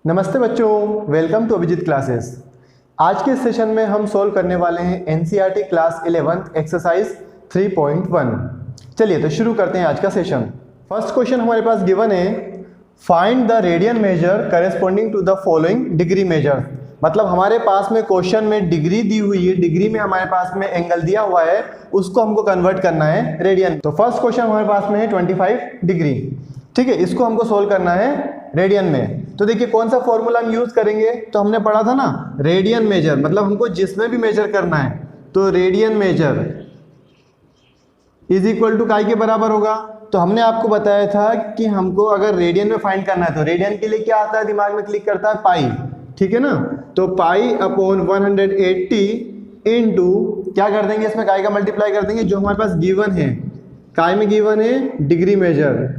नमस्ते बच्चों, welcome to Abhijit classes. आज के सेशन में हम सॉल्व करने वाले हैं एनसीईआरटी क्लास 11 एक्सरसाइज 3.1। चलिए तो शुरू करते हैं आज का सेशन। फर्स्ट क्वेश्चन हमारे पास गिवन है, find the radian measure corresponding to the following degree measure. मतलब हमारे पास में क्वेश्चन में डिग्री दी हुई है, डिग्री में हमारे पास में एंगल दिया हुआ है, उसको हमको कन्वर्ट करना है रेडियन। तो फर्स्ट क्वेश्चन हमारे पास में है 25 डिग्री। ठीक है, इसको हमको सोल्व करना है रेडियन में। तो देखिए कौन सा फॉर्मूला हम यूज करेंगे, तो हमने पढ़ा था ना रेडियन मेजर, मतलब हमको जिसमें भी मेजर करना है तो radian measure is equal to काय के बराबर होगा। तो हमने आपको बताया था कि हमको अगर रेडियन में फाइंड करना है तो रेडियन के लिए क्या आता है, दिमाग में क्लिक करता है पाई। ठीक है ना, तो पाई अपॉन 180 इंटू क्या कर देंगे, इसमें काय का मल्टीप्लाई कर देंगे जो हमारे पास गिवन है, काय में गिवन है डिग्री मेजर।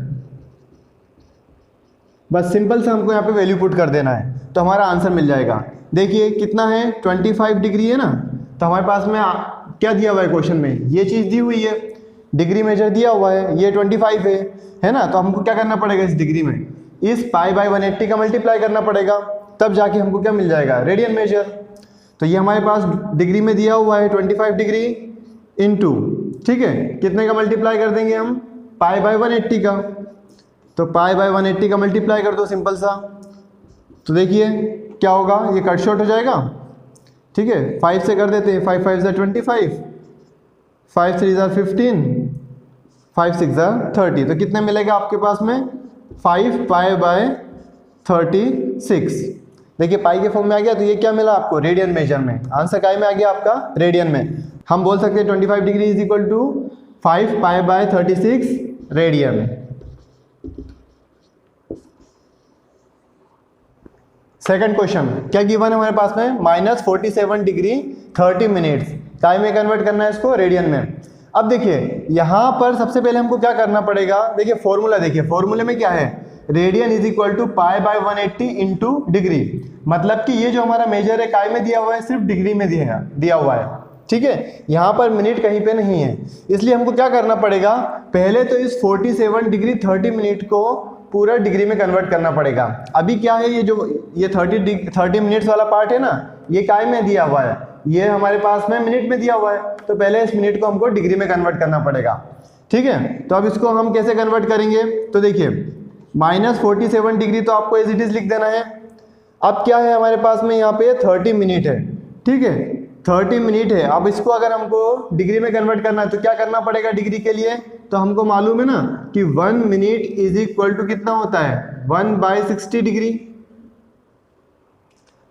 बस सिंपल से हमको यहाँ पे वैल्यू पुट कर देना है तो हमारा आंसर मिल जाएगा। देखिए कितना है, 25 डिग्री है ना। तो हमारे पास में क्या दिया हुआ है क्वेश्चन में, ये चीज़ दी हुई है, डिग्री मेजर दिया हुआ है, ये 25 है ना। तो हमको क्या करना पड़ेगा, इस डिग्री में इस पाई बाई 180 का मल्टीप्लाई करना पड़ेगा, तब जाके हमको क्या मिल जाएगा, रेडियन मेजर। तो ये हमारे पास डिग्री में दिया हुआ है 25 डिग्री इंटू, ठीक है, कितने का मल्टीप्लाई कर देंगे हम, पाई बाई 180 का। तो पाई बाई 180 का मल्टीप्लाई कर दो सिंपल सा। तो देखिए क्या होगा, ये कट शॉर्ट हो जाएगा। ठीक है, 5 से कर देते हैं, 5 5 ज़ा 25, 5 3 ज़ा 15, 5 6 ज़ा 30। तो कितने मिलेगा आपके पास में, 5 पाई बाय 36। देखिए पाई के फॉर्म में आ गया, तो ये क्या मिला आपको, रेडियन मेजर में। आंसर काय में आ गया आपका, रेडियन में। हम बोल सकते हैं 25 degree is equal to 5 pi by 36 radian. Second question क्या गिवन है हमारे पास में, -47 डिग्री 30 मिनट्स। टाइम में कन्वर्ट करना है इसको रेडियन में। अब देखिए यहाँ पर सबसे पहले हमको क्या करना पड़ेगा, देखिए फॉर्मूला, देखिए फॉर्मूले में क्या है, radian is equal to pi by 180 into degree. मतलब कि ये जो हमारा मेजर है काय में दिया हुआ है, सिर्फ डिग्री में दिया हुआ है। ठीक है, यहाँ पर मिनट कहीं पे नहीं है, इसलिए हमको क्या करना पड़ेगा, पहले तो इस 47 डिग्री 30 मिनट को पूरा डिग्री में कन्वर्ट करना पड़ेगा। अभी क्या है, ये जो ये 30 मिनट्स वाला पार्ट है ना, ये काय में दिया हुआ है, ये हमारे पास में मिनट में दिया हुआ है। तो पहले इस मिनट को हमको डिग्री में कन्वर्ट करना पड़ेगा। ठीक है, तो अब इसको हम कैसे कन्वर्ट करेंगे, तो देखिए -47 डिग्री तो आपको एज इट इज लिख देना है। अब क्या है हमारे पास में, यहाँ पे 30 मिनट है। ठीक है, 30 मिनट है। अब इसको अगर हमको डिग्री में कन्वर्ट करना है तो क्या करना पड़ेगा डिग्री के लिए, तो हमको मालूम है ना कि 1 मिनट इज इक्वल टू कितना होता है, 1/60 डिग्री।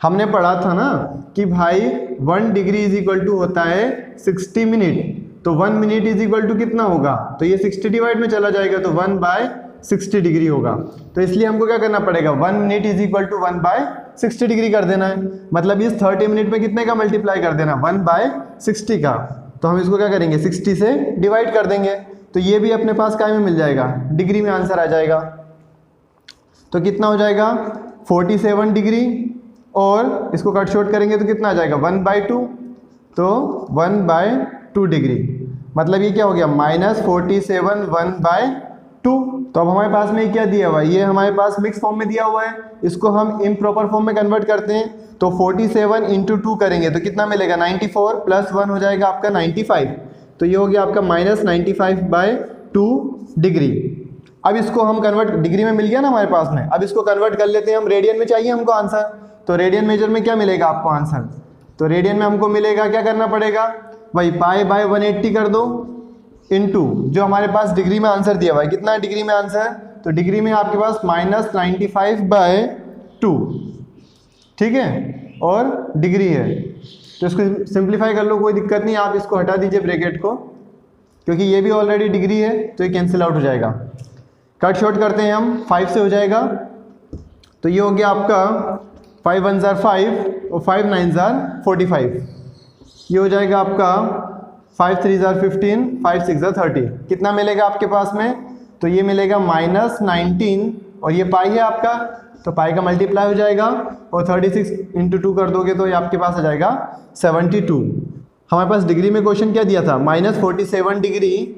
हमने पढ़ा था ना कि भाई 1 डिग्री इज इक्वल टू होता है 60 मिनट। तो 1 मिनट इज इक्वल टू कितना होगा, तो ये 60 डिवाइड में चला जाएगा, तो 1/60 डिग्री होगा। तो इसलिए हमको क्या करना पड़ेगा, 1 minute is equal to 1/60 degree कर देना है। मतलब इस 30 मिनट में कितने का मल्टीप्लाई कर देना, 1/60 का। तो हम इसको क्या करेंगे, 60 से डिवाइड कर देंगे, तो ये भी अपने पास काय में मिल जाएगा, डिग्री में आंसर आ जाएगा। तो कितना हो जाएगा, 47 डिग्री, और इसको कट शॉर्ट करेंगे तो कितना आ जाएगा, 1/2। तो 1/2 डिग्री, मतलब ये क्या हो गया, -47 1/2। तो अब हमारे पास में क्या दिया हुआ है, ये हमारे पास मिक्स फॉर्म में दिया हुआ है, इसको हम इम्प्रॉपर फॉर्म में कन्वर्ट करते हैं। तो 47 इंटू 2 करेंगे तो कितना मिलेगा, 94 प्लस 1 हो जाएगा आपका 95। तो ये हो गया आपका -95/2 डिग्री। अब इसको हम कन्वर्ट, डिग्री में मिल गया ना हमारे पास में, अब इसको कन्वर्ट कर लेते हैं हम, रेडियन में चाहिए हमको आंसर। तो रेडियन मेजर में क्या मिलेगा आपको आंसर, तो रेडियन में हमको मिलेगा, क्या करना पड़ेगा भाई, पाई बाय 180 कर दो इंटू जो हमारे पास डिग्री में आंसर दिया हुआ है, कितना है डिग्री में आंसर, तो डिग्री में आपके पास -95/2। ठीक है, और डिग्री है, तो इसको सिंप्लीफाई कर लो, कोई दिक्कत नहीं, आप इसको हटा दीजिए ब्रैकेट को, क्योंकि ये भी ऑलरेडी डिग्री है तो ये कैंसिल आउट हो जाएगा। कट शॉर्ट करते हैं हम, 5 से हो जाएगा। तो ये हो गया आपका 5 1 ज़ा 5 और 5 9 ज़ा 45। ये हो जाएगा आपका 5 3 ज़ा 15, 5 6 ज़ा 30। कितना मिलेगा आपके पास में, तो ये मिलेगा -19, और ये पाई है आपका, तो पाई का मल्टीप्लाई हो जाएगा, और 36 इंटू 2 कर दोगे तो ये आपके पास आ जाएगा 72। हमारे पास डिग्री में क्वेश्चन क्या दिया था, -47 डिग्री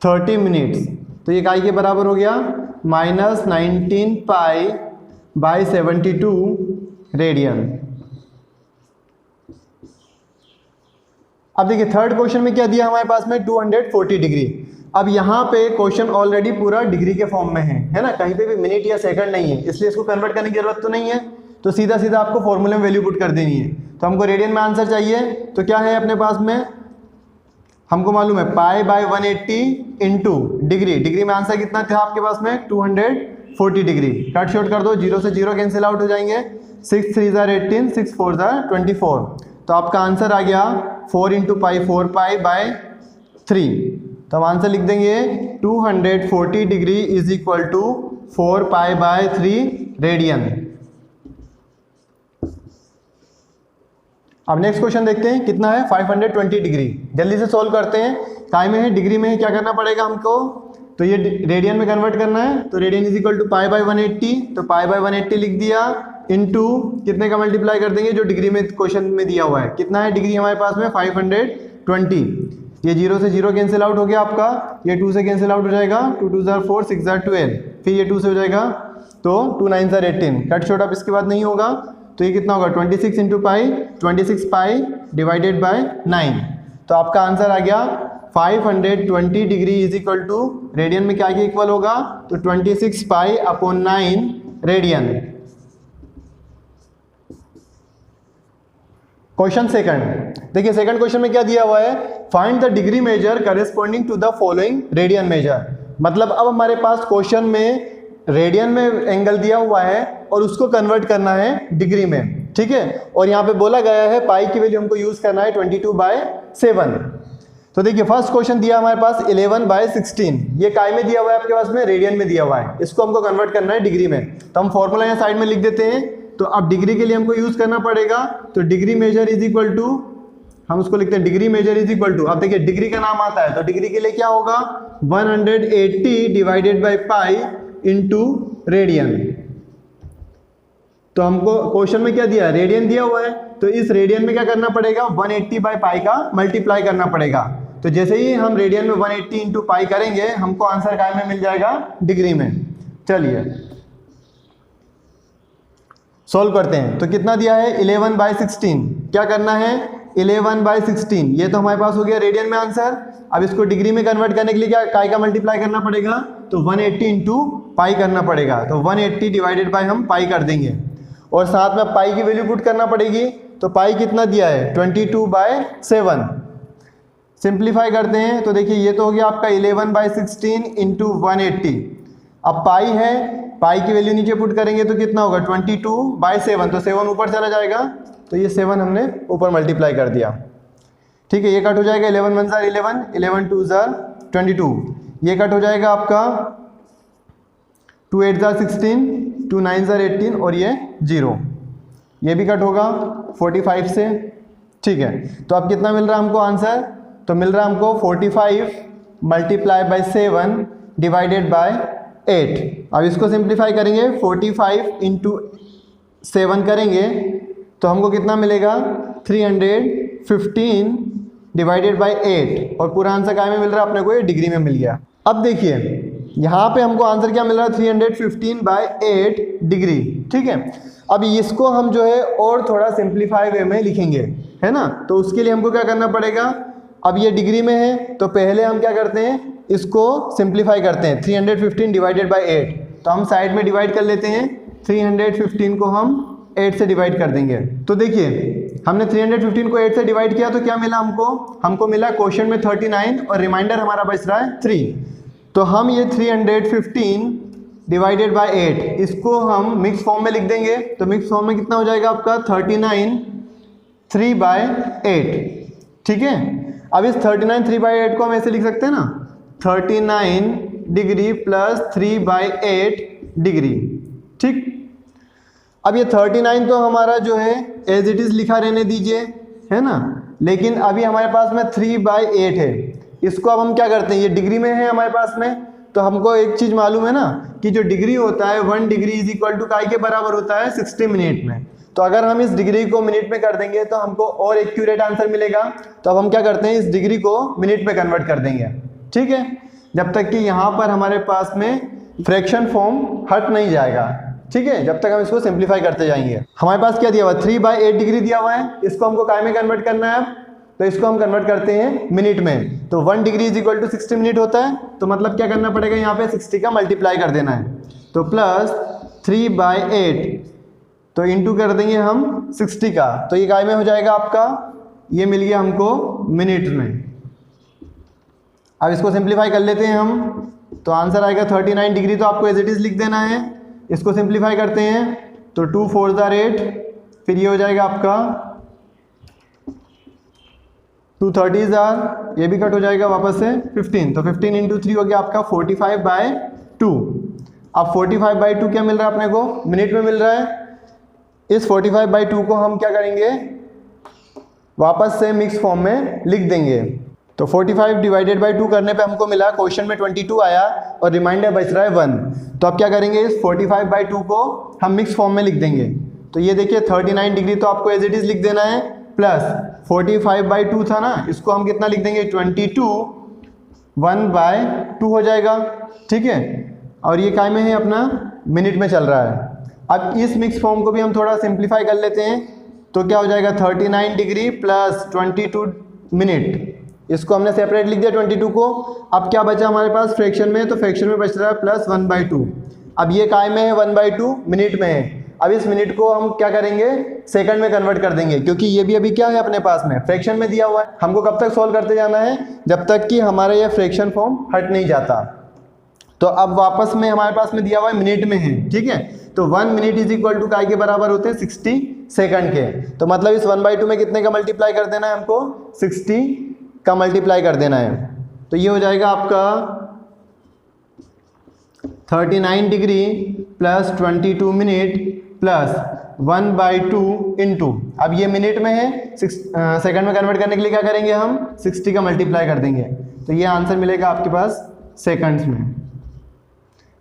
30 मिनट्स। तो ये काय के बराबर हो गया, -19 पाई बाई 72 रेडियन। अब देखिए थर्ड क्वेश्चन में क्या दिया हमारे पास में 240 डिग्री। अब यहाँ पे क्वेश्चन ऑलरेडी पूरा डिग्री के फॉर्म में है ना, कहीं पे भी मिनट या सेकंड नहीं है, इसलिए इसको कन्वर्ट करने की जरूरत तो नहीं है, तो सीधा सीधा आपको फॉर्मूले में वैल्यू पुट कर देनी है। तो हमको रेडियन में आंसर चाहिए, तो क्या है अपने पास में, हमको मालूम है पाई बाय 180 इंटू डिग्री, डिग्री में आंसर कितना था आपके पास में 240 डिग्री। कट शॉर्ट कर दो, 0 से 0 कैंसिल आउट हो जाएंगे, 6 3 ज़ार 18, 6 4 ज़ार 24, तो आपका आंसर आ गया 4 इंटू पाई 4 पाई बाय 3। तो हम आंसर लिख देंगे 240 degree is equal to 4 pi by 3 radian. अब नेक्स्ट क्वेश्चन देखते हैं कितना है 520 डिग्री। जल्दी से सॉल्व करते हैं, टाइम में है डिग्री में है, क्या करना पड़ेगा हमको, तो ये रेडियन में कन्वर्ट करना है। तो radian is equal to pi by 180, तो पाई बाय 180 लिख दिया, इनटू कितने का मल्टीप्लाई कर देंगे जो डिग्री में क्वेश्चन में दिया हुआ है, कितना है डिग्री हमारे पास में 520। ये 0 से 0 कैंसिल आउट हो गया आपका, ये 2 से कैंसिल आउट हो जाएगा, 2 2 ज़ार 4 6 ज़ार 12, फिर ये 2 से हो जाएगा, तो 2 9 ज़ार 18, कट शॉर्ट अब इसके बाद नहीं होगा, तो ये कितना होगा 26 into pi, 26 pi divided by 9। तो आपका आंसर आ गया 520 degree is equal to radian में क्या के इक्वल होगा, तो 26 pi upon 9 radian. Question second, देखिए सेकंड क्वेश्चन में क्या दिया हुआ है, find the degree measure corresponding to the following radian measure. मतलब अब हमारे पास क्वेश्चन में रेडियन में एंगल दिया हुआ है और उसको कन्वर्ट करना है डिग्री में, ठीक है, और यहाँ पे बोला गया है पाई की वैल्यू हमको यूज करना है 22/7। तो देखिए फर्स्ट क्वेश्चन दिया हमारे पास 11/16, ये काय में दिया हुआ है आपके पास में, रेडियन में दिया हुआ है, इसको हमको कन्वर्ट करना है डिग्री में। तो हम फॉर्मूला यहाँ साइड में लिख देते हैं। तो अब डिग्री के लिए हमको यूज करना पड़ेगा, तो degree measure is equal to, हम उसको लिखते हैं degree measure is equal to, अब देखिए डिग्री का नाम आता है, तो डिग्री के लिए क्या होगा 180 divided by pi into radian. तो हमको क्वेश्चन में क्या दिया है, रेडियन दिया हुआ है, तो इस रेडियन में क्या करना पड़ेगा 180 बाई पाई का मल्टीप्लाई करना पड़ेगा। तो जैसे ही हम रेडियन में 180 इंटू पाई करेंगे हमको आंसर काय में मिल जाएगा, डिग्री में। चलिए सॉल्व करते हैं। तो कितना दिया है 11/16, क्या करना है 11/16, ये तो हमारे पास हो गया रेडियन में आंसर। अब इसको डिग्री में कन्वर्ट करने के लिए क्या काय का मल्टीप्लाई करना पड़ेगा, तो 180 इंटू पाई करना पड़ेगा, तो 180 डिवाइडेड बाय हम पाई कर देंगे, और साथ में पाई की वैल्यू पुट करना पड़ेगी। तो पाई कितना दिया है 22/7, सिंप्लीफाई करते हैं, तो देखिए ये तो हो गया आपका 11/16 इंटू 180। अब पाई है, पाई की वैल्यू नीचे पुट करेंगे तो कितना होगा 22/7, तो 7 ऊपर चला जाएगा, तो ये 7 हमने ऊपर मल्टीप्लाई कर दिया, ठीक है। ये कट हो जाएगा 11 1 ज़ार 11, 11 2 ज़ार 22, ये कट हो जाएगा आपका 2 8 ज़ार 16, 2 9 ज़ार 18, और ये 0, ये भी कट होगा 45 से, ठीक है। तो अब कितना मिल रहा है हमको आंसर, तो मिल रहा है हमको 45 मल्टीप्लाई बाई 7 डिवाइडेड बाय 8। अब इसको सिंप्लीफाई करेंगे, 45 इंटू 7 करेंगे तो हमको कितना मिलेगा 315 डिवाइडेड बाई 8, और पूरा आंसर काय में मिल रहा है अपने को, ये डिग्री में मिल गया। अब देखिए यहाँ पे हमको आंसर क्या मिल रहा है 315/8 डिग्री, ठीक है। अब इसको हम जो है और थोड़ा सिंप्लीफाई वे में लिखेंगे, है ना, तो उसके लिए हमको क्या करना पड़ेगा, अब ये डिग्री में है तो पहले हम क्या करते हैं इसको सिंप्लीफाई करते हैं, 315 डिवाइडेड बाई 8, तो हम साइड में डिवाइड कर लेते हैं, 315 को हम 8 से डिवाइड कर देंगे। तो देखिए हमने 315 को 8 से डिवाइड किया तो क्या मिला हमको मिला क्वेश्चन में 39 और रिमाइंडर हमारा बच रहा है 3। तो हम ये 315 डिवाइडेड बाय 8 इसको हम मिक्स फॉर्म में लिख देंगे, तो मिक्स फॉर्म में कितना हो जाएगा आपका 39 3/8, ठीक है। अब इस 39 3/8 को हम ऐसे लिख सकते हैं ना, 39 डिग्री प्लस 3/8 डिग्री, ठीक। अब ये 39 तो हमारा जो है एज इट इज़ लिखा रहने दीजिए, है ना, लेकिन अभी हमारे पास में 3/8 है, इसको अब हम क्या करते हैं, ये डिग्री में है हमारे पास में, तो हमको एक चीज़ मालूम है ना कि जो डिग्री होता है 1 डिग्री इज इक्वल टू काय के बराबर होता है 60 मिनट में। तो अगर हम इस डिग्री को मिनट में कर देंगे तो हमको और एक्यूरेट आंसर मिलेगा। तो अब हम क्या करते हैं, इस डिग्री को मिनट में कन्वर्ट कर देंगे, ठीक है, जब तक कि यहाँ पर हमारे पास में फ्रैक्शन फॉर्म हट नहीं जाएगा, ठीक है, जब तक हम इसको सिंप्लीफाई करते जाएंगे। हमारे पास क्या दिया हुआ है, 3/8 डिग्री दिया हुआ है, इसको हमको काय में कन्वर्ट करना है। तो इसको हम कन्वर्ट करते हैं मिनट में। तो 1 degree is equal to 60 minute होता है। तो मतलब क्या करना पड़ेगा, यहाँ पे 60 का मल्टीप्लाई कर देना है। तो प्लस 3/8 तो इंटू कर देंगे हम 60 का, तो ये काय में हो जाएगा आपका, ये मिल गया हमको मिनट में। अब इसको सिंप्लीफाई कर लेते हैं हम, तो आंसर आएगा 39 डिग्री। तो आपको एज इट इज लिख देना है। इसको सिंप्लीफाई करते हैं तो 2 4 8, फिर ये हो जाएगा आपका 2 30 ये भी कट हो जाएगा वापस से 15। तो 15 इंटू 3 हो गया आपका 45/2। अब 45/2 क्या मिल रहा है अपने को, मिनट में मिल रहा है। इस 45/2 को हम क्या करेंगे, वापस से मिक्स फॉर्म में लिख देंगे। तो 45 डिवाइडेड बाई 2 करने पे हमको मिला, क्वेश्चन में 22 आया और रिमाइंडर बच रहा है 1। तो अब क्या करेंगे, इस 45/2 को हम मिक्स फॉर्म में लिख देंगे। तो ये देखिए 39 डिग्री तो आपको एज इट इज लिख देना है, प्लस 45/2 था ना, इसको हम कितना लिख देंगे 22, 1/2 हो जाएगा। ठीक है, और ये काय में है अपना, मिनट में चल रहा है। अब इस मिक्स फॉर्म को भी हम थोड़ा सिंप्लीफाई कर लेते हैं। तो क्या हो जाएगा 39 डिग्री प्लस 22 मिनट, इसको हमने सेपरेट लिख दिया 22 को। अब क्या बचा हमारे पास फ्रैक्शन में, तो फ्रैक्शन में बच रहा है प्लस 1/2। अब ये काय में है 1/2, मिनट में है। अब इस मिनट को हम क्या करेंगे, सेकंड में कन्वर्ट कर देंगे, क्योंकि ये भी अभी क्या है अपने पास में, फ्रैक्शन में दिया हुआ है। हमको कब तक सॉल्व करते जाना है, जब तक कि हमारा ये फ्रैक्शन फॉर्म हट नहीं जाता। तो अब वापस में हमारे पास में दिया हुआ है मिनट में है। ठीक है, तो 1 मिनट इज इक्वल टू काय के बराबर होते हैं 60 सेकंड के। तो मतलब इस 1/2 में कितने का मल्टीप्लाई कर देना है हमको, 60 का मल्टीप्लाई कर देना है। तो ये हो जाएगा आपका 39 degree plus 22 minute plus 1/2 into, अब ये मिनट में है, सेकंड में कन्वर्ट करने के लिए क्या करेंगे हम, 60 का मल्टीप्लाई कर देंगे। तो ये आंसर मिलेगा आपके पास सेकंड्स में।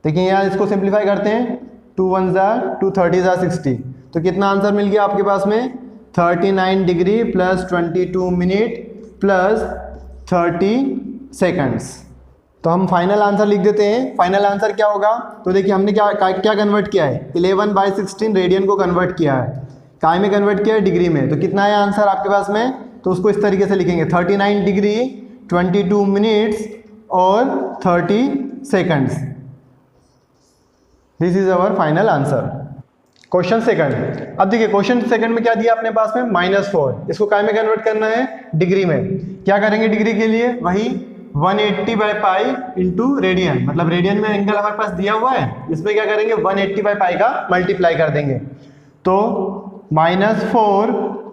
देखिए यहाँ इसको सिंप्लीफाई करते हैं, 2 1 2 30 60। तो कितना आंसर मिल गया आपके पास में, 39 degree plus 22 minute plus 30 seconds. तो हम फाइनल आंसर लिख देते हैं। फाइनल आंसर क्या होगा, तो देखिए हमने क्या कन्वर्ट किया है, 11/16 रेडियन को कन्वर्ट किया है, काय में कन्वर्ट किया है, डिग्री में। तो कितना है आंसर आपके पास में, तो उसको इस तरीके से लिखेंगे 39 डिग्री 22 मिनट्स और 30 seconds. This is our final answer. Question second. अब देखिए क्वेश्चन सेकंड में क्या दिया अपने पास में, -4। इसको काय में कन्वर्ट करना है, डिग्री में। क्या करेंगे डिग्री के लिए, वही 180/π इंटू रेडियन, मतलब रेडियन में एंगल हमारे पास दिया हुआ है, इसमें क्या करेंगे 180/π का मल्टीप्लाई कर देंगे। तो -4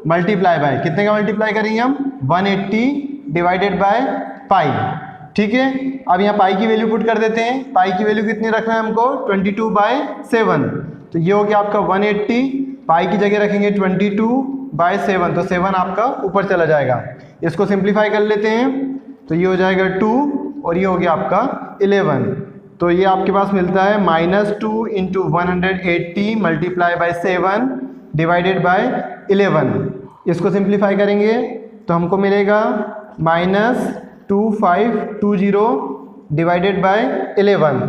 मल्टीप्लाई बाय, कितने का मल्टीप्लाई करेंगे हम, 180 डिवाइडेड बाय पाई। ठीक है, अब यहाँ पाई की वैल्यू पुट कर देते हैं। पाई की वैल्यू कितनी रखना है हमको, 22/7। तो ये हो गया आपका 180, पाई की जगह रखेंगे 22/7, तो 7 आपका ऊपर चला जाएगा। इसको सिंप्लीफाई कर लेते हैं, तो ये हो जाएगा 2 और ये हो गया आपका 11। तो ये आपके पास मिलता है -2 into 180 multiply by 7 divided by 11। इसको सिंप्लीफाई करेंगे तो हमको मिलेगा -2520 डिवाइडेड बाय 11।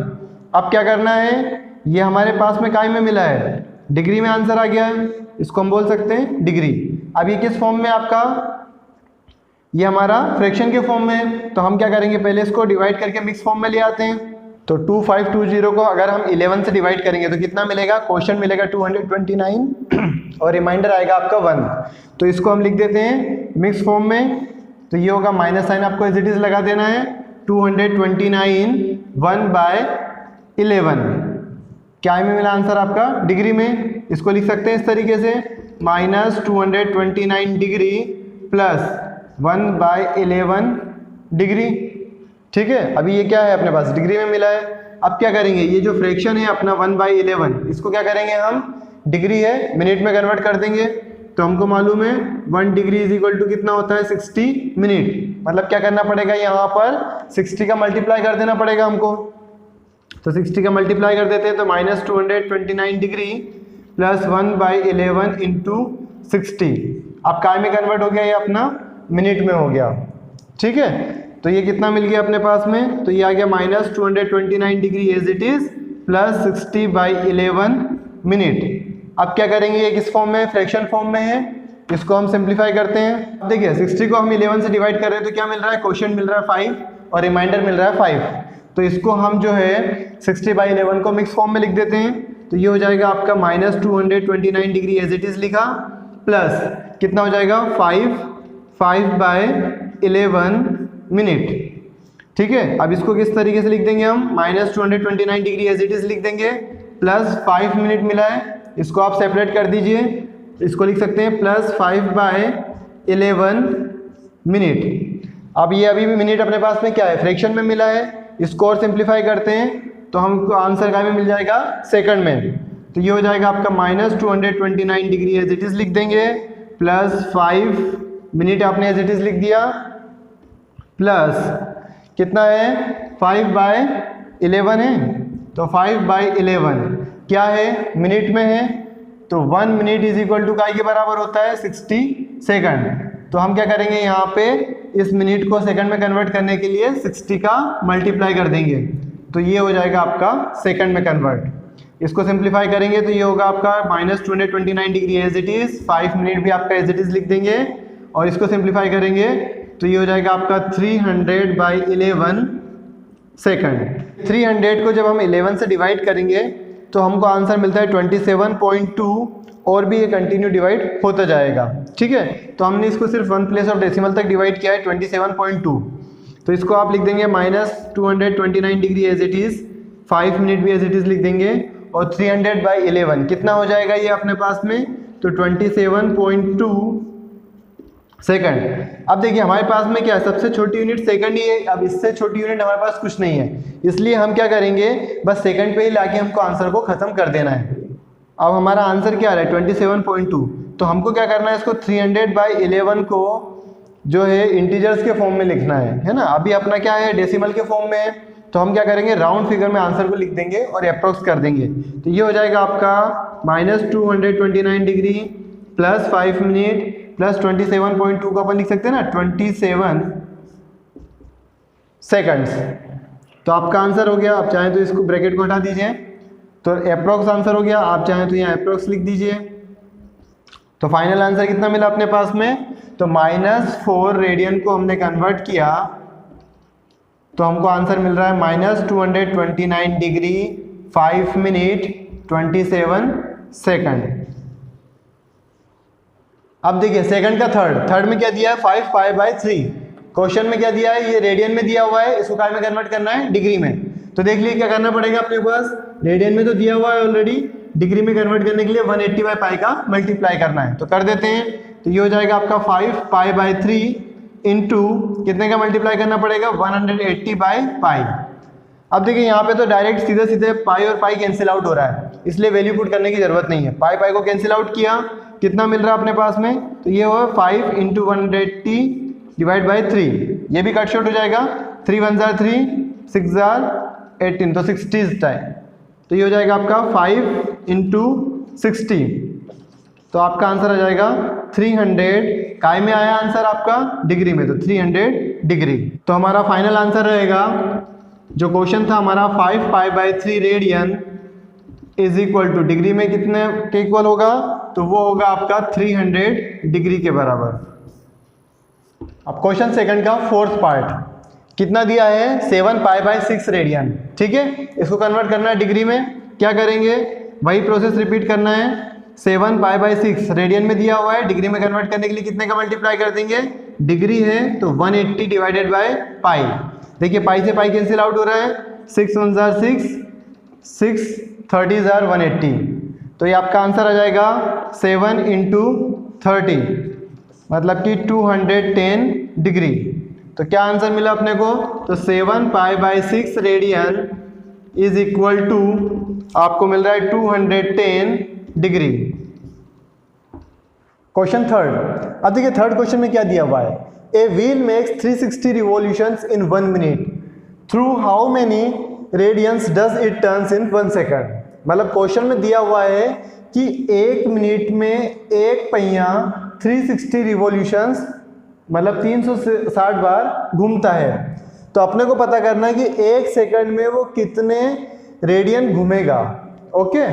अब क्या करना है, ये हमारे पास में काय में मिला है, डिग्री में आंसर आ गया है, इसको हम बोल सकते हैं डिग्री। अब ये किस फॉर्म में आपका, ये हमारा फ्रैक्शन के फॉर्म में है। तो हम क्या करेंगे, पहले इसको डिवाइड करके मिक्स फॉर्म में ले आते हैं। तो 2520 को अगर हम 11 से डिवाइड करेंगे तो कितना मिलेगा, क्वेश्चन मिलेगा 229 और रिमाइंडर आएगा आपका 1। तो इसको हम लिख देते हैं मिक्स फॉर्म में। तो ये होगा माइनस साइन आपको एज इट इज लगा देना है, 229 1/11। क्या में मिला आंसर आपका, डिग्री में। इसको लिख सकते हैं इस तरीके से, -229 डिग्री प्लस 1/11 डिग्री। ठीक है, अभी ये क्या है अपने पास, डिग्री में मिला है। अब क्या करेंगे, ये जो फ्रैक्शन है अपना 1/11, इसको क्या करेंगे हम, डिग्री है मिनट में कन्वर्ट कर देंगे। तो हमको मालूम है 1 डिग्री इज इक्वल टू कितना होता है, 60 मिनट। मतलब क्या करना पड़ेगा, यहाँ पर 60 का मल्टीप्लाई कर देना पड़ेगा हमको। तो 60 का मल्टीप्लाई कर देते हैं, तो -229 डिग्री प्लस 1/11 इंटू 60। अब काय में कन्वर्ट हो गया, ये अपना मिनट में हो गया। ठीक है, तो ये कितना मिल गया अपने पास में, तो ये आ गया -229 degree as it is plus 60/11 minute. अब क्या करेंगे, ये किस फॉर्म में है, फ्रैक्शन फॉर्म में है, इसको हम सिंप्लीफाई करते हैं। अब देखिए 60 को हम 11 से डिवाइड कर रहे हैं तो क्या मिल रहा है, क्वोशिएंट मिल रहा है 5 और रिमाइंडर मिल रहा है 5। तो इसको हम जो है 60/11 को मिक्स फॉर्म में लिख देते हैं। तो ये हो जाएगा आपका -229 डिग्री एज इट इज़ लिखा, प्लस कितना हो जाएगा 5/11 मिनट। ठीक है, अब इसको किस तरीके से लिख देंगे हम, -229 डिग्री एज इट इज़ लिख देंगे, प्लस 5 मिनट मिला है, इसको आप सेपरेट कर दीजिए, इसको लिख सकते हैं +5/11 मिनट। अब ये अभी भी मिनट अपने पास में क्या है, फ्रैक्शन में मिला है, इसको और सिंप्लीफाई करते हैं तो हमको आंसर का भी मिल जाएगा सेकंड में। तो ये हो जाएगा आपका -229 डिग्री एज इट इज़ लिख देंगे, प्लस 5 मिनट आपने एज इट इज़ लिख दिया, प्लस कितना है 5/11 है, तो 5/11 क्या है, मिनट में है, तो 1 मिनट इज इक्वल टू काय के बराबर होता है 60 सेकंड। तो हम क्या करेंगे, यहाँ पे इस मिनट को सेकंड में कन्वर्ट करने के लिए 60 का मल्टीप्लाई कर देंगे, तो ये हो जाएगा आपका सेकंड में कन्वर्ट। इसको सिंप्लीफाई करेंगे तो ये होगा आपका -229 degree as it is, 5 minute भी आपका एज इट इज़ लिख देंगे, और इसको सिंप्लीफाई करेंगे तो ये हो जाएगा आपका 300/11 सेकंड। 300 को जब हम 11 से डिवाइड करेंगे तो हमको आंसर मिलता है 27.2, और भी ये कंटिन्यू डिवाइड होता जाएगा। ठीक है, तो हमने इसको सिर्फ 1 प्लेस ऑफ डेसिमल तक डिवाइड किया है 27.2, तो इसको आप लिख देंगे -229 degree as it is, 5 minute भी एज इट इज़ लिख देंगे, और 300/11 कितना हो जाएगा ये अपने पास में, तो 27.2 सेकंड। अब देखिए हमारे पास में क्या है, सबसे छोटी यूनिट सेकंड ही है, अब इससे छोटी यूनिट हमारे पास कुछ नहीं है, इसलिए हम क्या करेंगे, बस सेकंड पे ही लाके हमको आंसर को ख़त्म कर देना है। अब हमारा आंसर क्या है 27.2, तो हमको क्या करना है, इसको 300/11 को जो है इंटीजर्स के फॉर्म में लिखना है ना। अभी अपना क्या है, डेसिमल के फॉर्म में है, तो हम क्या करेंगे, राउंड फिगर में आंसर को लिख देंगे और अप्रॉक्स कर देंगे। तो ये हो जाएगा आपका -229 डिग्री प्लस 5 मिनट प्लस 27.2 को अपन लिख सकते हैं ना 27 सेकंड्स। तो आपका आंसर हो गया। आप चाहें तो इसको ब्रैकेट को हटा दीजिए, तो अप्रॉक्स आंसर हो गया। आप चाहें तो यहाँ अप्रॉक्स लिख दीजिए। तो फाइनल आंसर कितना मिला अपने पास में, तो -4 रेडियन को हमने कन्वर्ट किया तो हमको आंसर मिल रहा है -229 डिग्री 5 मिनट 27 सेकंड। अब देखिए सेकंड का थर्ड में क्या दिया है 5π/3। क्वेश्चन में क्या दिया है, ये रेडियन में दिया हुआ है, इसको काय में कन्वर्ट करना है, डिग्री में। तो देख लीजिए क्या करना पड़ेगा अपने पास, रेडियन में तो दिया हुआ है ऑलरेडी, डिग्री में कन्वर्ट करने के लिए 180/π का मल्टीप्लाई करना है। तो कर देते हैं, तो ये हो जाएगा आपका 5π/3 इंटू कितने का मल्टीप्लाई करना पड़ेगा 180/π। अब देखिए यहाँ पे तो डायरेक्ट सीधे सीधे पाई और पाई कैंसिल आउट हो रहा है, इसलिए वैल्यू पुट करने की जरूरत नहीं है। पाई को कैंसिल आउट किया, कितना मिल रहा है अपने पास में, तो ये हुआ 5 × 180/3। ये भी कट शॉर्ट हो जाएगा, 3 × 1 = 3, 6 × 18, तो 60 टाइम। तो ये हो जाएगा आपका 5 × 60, तो आपका आंसर आ जाएगा 300। काय में आया आंसर आपका, डिग्री में, तो 300 डिग्री। तो हमारा फाइनल आंसर रहेगा, जो क्वेश्चन था हमारा 5π/3 radian is equal to degree में कितने के इक्वल होगा, तो वो होगा आपका 300 डिग्री के बराबर। अब क्वेश्चन सेकंड का फोर्थ पार्ट कितना दिया है 7π/6 रेडियन। ठीक है, इसको कन्वर्ट करना है डिग्री में। क्या करेंगे, वही प्रोसेस रिपीट करना है। 7π/6 रेडियन में दिया हुआ है, डिग्री में कन्वर्ट करने के लिए कितने का मल्टीप्लाई कर देंगे, डिग्री है तो 180/π। देखिए पाई से पाई कैंसिल आउट हो रहा है, 6 × 1 = 6, 6 30 = 180। तो ये आपका आंसर आ जाएगा 7 × 30, मतलब कि 210 डिग्री। तो क्या आंसर मिला अपने को, तो 7π/6 रेडियन इज इक्वल टू आपको मिल रहा है 210 डिग्री। Question third. अब देखिए थर्ड क्वेश्चन में क्या दिया हुआ है, a wheel makes 360 revolutions in 1 minute, through how many radians does it turns in 1 second. मतलब क्वेश्चन में दिया हुआ है कि 1 मिनट में एक पहिया 360 रिवॉल्यूशंस मतलब 360 बार घूमता है। तो अपने को पता करना है कि 1 सेकंड में वो कितने रेडियन घूमेगा। ओके,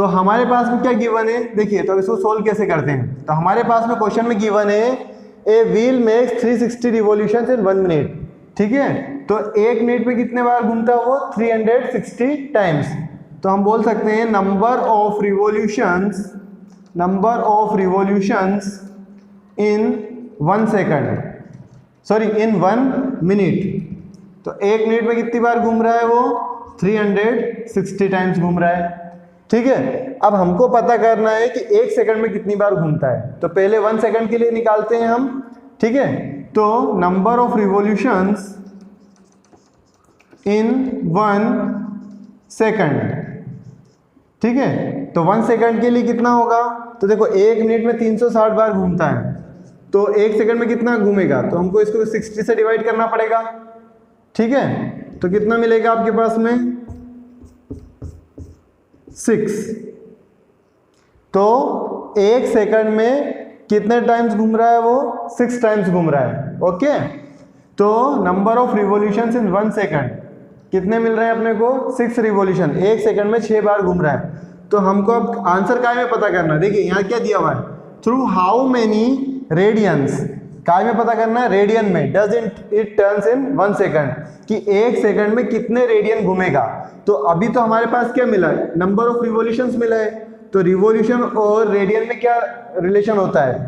तो हमारे पास में क्या गिवन है, देखिए तो इसको सोल्व कैसे करते हैं। तो हमारे पास में क्वेश्चन में गिवन है a wheel makes 360 revolutions in 1 minute, ठीक है। तो 1 मिनट में कितने बार घूमता है वो, 360 टाइम्स। तो हम बोल सकते हैं number of revolutions in 1 second, sorry in 1 minute. तो 1 मिनट में कितनी बार घूम रहा है वो, 360 टाइम्स घूम रहा है, ठीक है। अब हमको पता करना है कि 1 सेकंड में कितनी बार घूमता है। तो पहले 1 सेकंड के लिए निकालते हैं हम, ठीक है। तो number of revolutions in 1 second, ठीक है। तो 1 सेकंड के लिए कितना होगा, तो देखो 1 मिनट में 360 बार घूमता है, तो 1 सेकंड में कितना घूमेगा, तो हमको इसको 60 से डिवाइड करना पड़ेगा, ठीक है। तो कितना मिलेगा आपके पास में, 6। तो 1 सेकंड में कितने टाइम्स घूम रहा है वो, 6 टाइम्स घूम रहा है, ओके। तो number of revolutions in 1 second कितने मिल रहे हैं अपने को, 6 रिवॉल्यूशन, 1 सेकंड में 6 बार घूम रहा है। तो हमको अब आंसर काय में पता करना है, देखिए यहाँ क्या दिया हुआ है, थ्रू हाउ मेनी रेडियंस, काय में पता करना है, रेडियन में, does it turns in 1 second, कि 1 सेकंड में कितने रेडियन घूमेगा। तो अभी तो हमारे पास क्या मिला है, नंबर ऑफ रिवॉल्यूशंस मिला है। तो रिवॉल्यूशन और रेडियन में क्या रिलेशन होता है,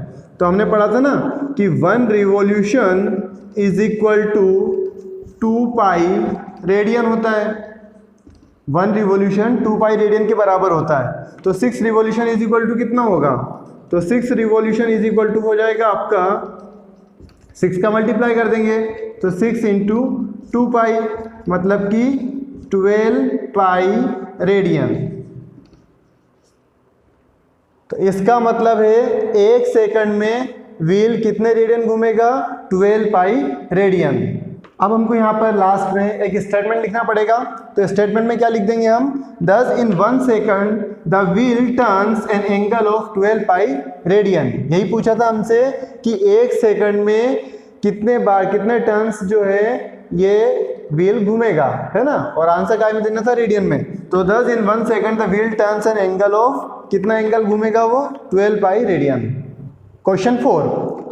तो हमने पढ़ा था ना कि 1 revolution is equal to 2 pi radian होता है। 1 रिवॉल्यूशन 2 पाई रेडियन के बराबर होता है। तो 6 रिवॉल्यूशन इज इक्वल टू कितना होगा, तो 6 रिवॉल्यूशन इज इक्वल टू हो जाएगा आपका, 6 का मल्टीप्लाई कर देंगे तो 6 इंटू 2 पाई, मतलब कि 12 पाई रेडियन। तो इसका मतलब है 1 सेकंड में व्हील कितने रेडियन घूमेगा, 12 पाई रेडियन। अब हमको यहाँ पर लास्ट में एक स्टेटमेंट लिखना पड़ेगा। तो स्टेटमेंट में क्या लिख देंगे हम, दस इन 1 second the wheel turns an angle of 12 pi radian. यही पूछा था हमसे कि 1 सेकंड में कितने बार, कितने टर्न्स जो है ये व्हील घूमेगा, है ना। और आंसर काय में देना था, रेडियन में। तो दस इन 1 second the wheel turns an angle of, कितना एंगल घूमेगा वो, 12 पाई रेडियन। क्वेश्चन 4,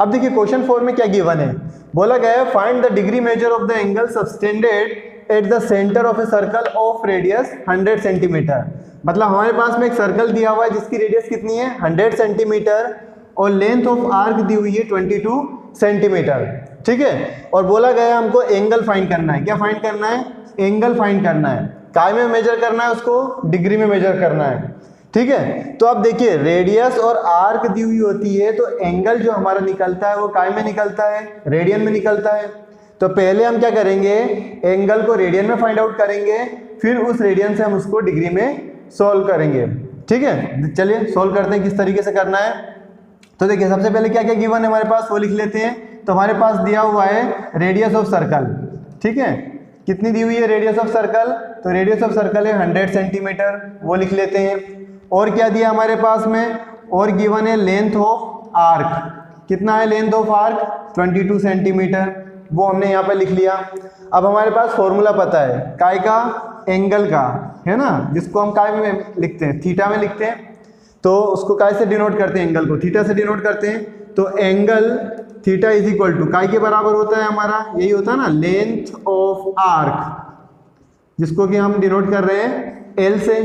अब देखिए क्वेश्चन 4 में क्या गिवन है, बोला गया है find the degree measure of the angle subtended at the centre of a circle of radius 100 centimetre. मतलब हमारे पास में एक सर्कल दिया हुआ है जिसकी रेडियस कितनी है, 100 सेंटीमीटर, और लेंथ ऑफ आर्क दी हुई है 22 सेंटीमीटर, ठीक है। और बोला गया हमको एंगल फाइंड करना है। क्या फाइंड करना है, एंगल फाइंड करना है। काय में मेजर करना है उसको, डिग्री में मेजर करना है, ठीक है। तो अब देखिए रेडियस और आर्क दी हुई होती है, तो एंगल जो हमारा निकलता है वो काय में निकलता है, रेडियन में निकलता है। तो पहले हम क्या करेंगे, एंगल को रेडियन में फाइंड आउट करेंगे, फिर उस रेडियन से हम उसको डिग्री में सॉल्व करेंगे, ठीक है। चलिए सॉल्व करते हैं किस तरीके से करना है। तो देखिए सबसे पहले क्या क्या गिवन है हमारे पास वो लिख लेते हैं। तो हमारे पास दिया हुआ है रेडियस ऑफ सर्कल, ठीक है। कितनी दी हुई है रेडियस ऑफ सर्कल, तो रेडियस ऑफ सर्कल है 100 सेंटीमीटर, वो लिख लेते हैं। और क्या दिया हमारे पास में, और गिवन है लेंथ ऑफ आर्क, कितना है लेंथ ऑफ आर्क, 22 सेंटीमीटर, वो हमने यहाँ पे लिख लिया। अब हमारे पास फॉर्मूला पता है काय का, एंगल का, है ना, जिसको हम काय में लिखते हैं, थीटा में लिखते हैं। तो उसको काय से डिनोट करते हैं, एंगल को थीटा से डिनोट करते हैं। तो angle theta is equal to काय के बराबर होता है हमारा, यही होता है ना, लेंथ ऑफ आर्क, जिसको कि हम डिनोट कर रहे हैं एल से।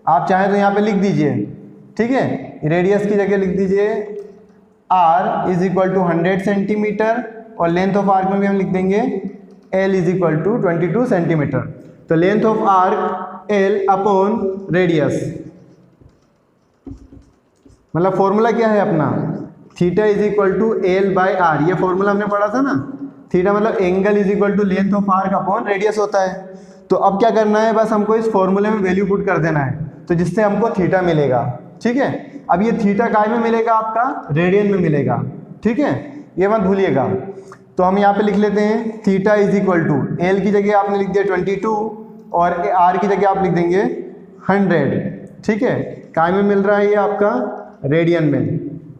आप चाहें तो यहाँ पे लिख दीजिए, ठीक है, रेडियस की जगह लिख दीजिए R is equal to 100 centimetre, और लेंथ ऑफ आर्क में भी हम लिख देंगे L is equal to 22 centimetre. तो length of arc L upon radius, मतलब फॉर्मूला क्या है अपना, theta is equal to L by R. ये फॉर्मूला हमने पढ़ा था ना, थीटा मतलब angle is equal to length of arc upon radius होता है। तो अब क्या करना है, बस हमको इस फॉर्मूले में वैल्यू पुट कर देना है, तो जिससे हमको थीटा मिलेगा, ठीक है। अब ये थीटा काय में मिलेगा आपका, रेडियन में मिलेगा, ठीक है, ये मत भूलिएगा। तो हम यहाँ पे लिख लेते हैं theta is equal to L की जगह आपने लिख दिया 22 और आर की जगह आप लिख देंगे 100, ठीक है। काय में मिल रहा है ये आपका, रेडियन में।